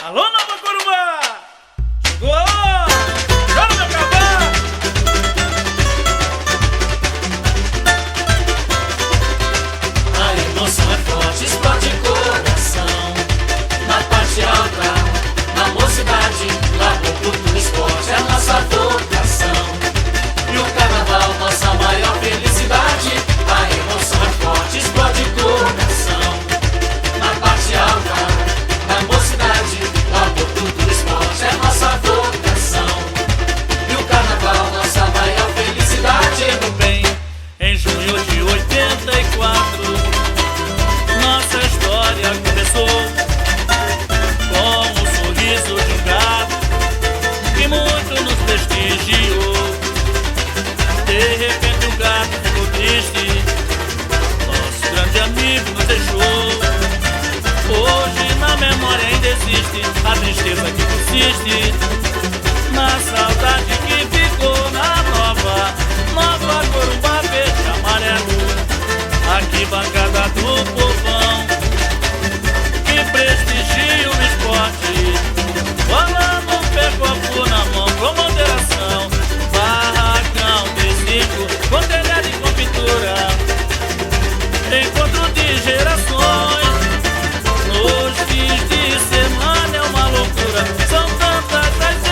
Alô, Nova Corumbá! Chegou a hora! Chora, meu cavalo! A emoção é forte, explode coração. Na parte alta, na mocidade, labor, cultura, esporte é nossa vocação. E o carnaval, nossa maior felicidade. A emoção é forte, explode coração. Na parte alta, na mocidade, labor, cultura, esporte é nossa vocação. E o carnaval, nossa maior felicidade. Tudo bem, em junho de 84, nossa história começou com o sorriso de um gato que muito nos prestigiou. De repente o gato ficou triste, nosso grande amigo nos deixou. Hoje na memória ainda existe a tristeza que persiste, na saudade que ficou na Nova Corumbá verde e amarelo. Arquibancada do povão que prestigia o esporte, bola no pé, copo na mão com moderação. Barracão D5 com telhado e com pintura, encontro de gerações. Nos fins de semana é uma loucura, são tantas as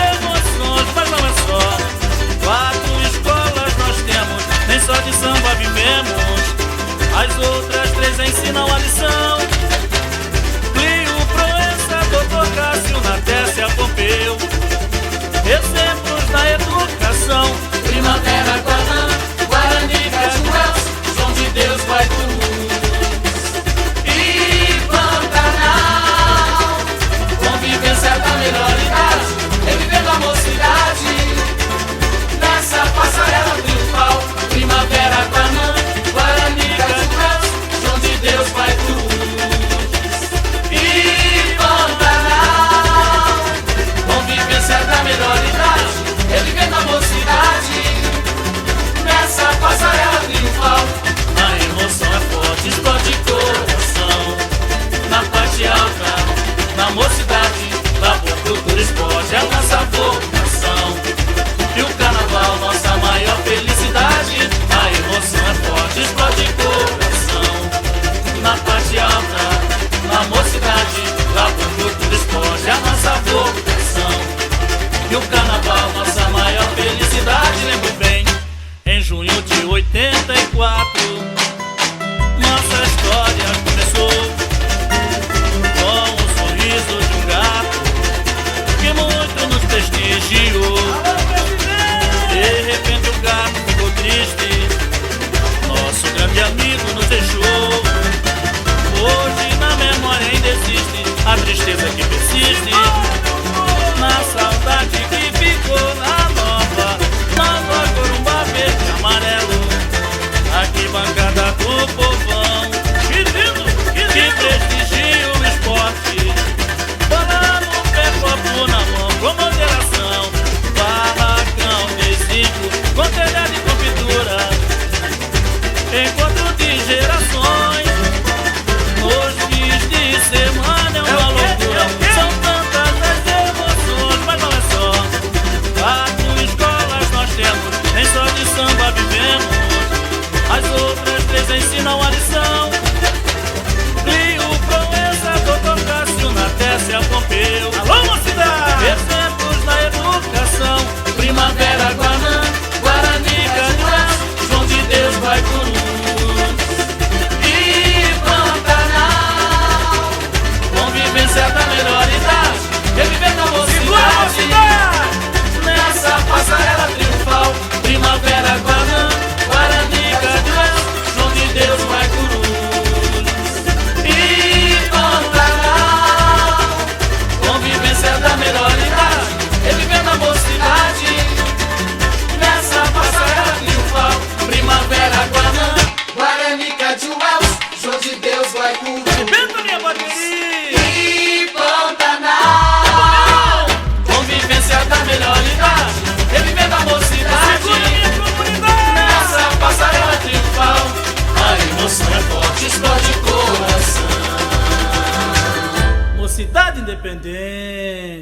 Cidade Independente.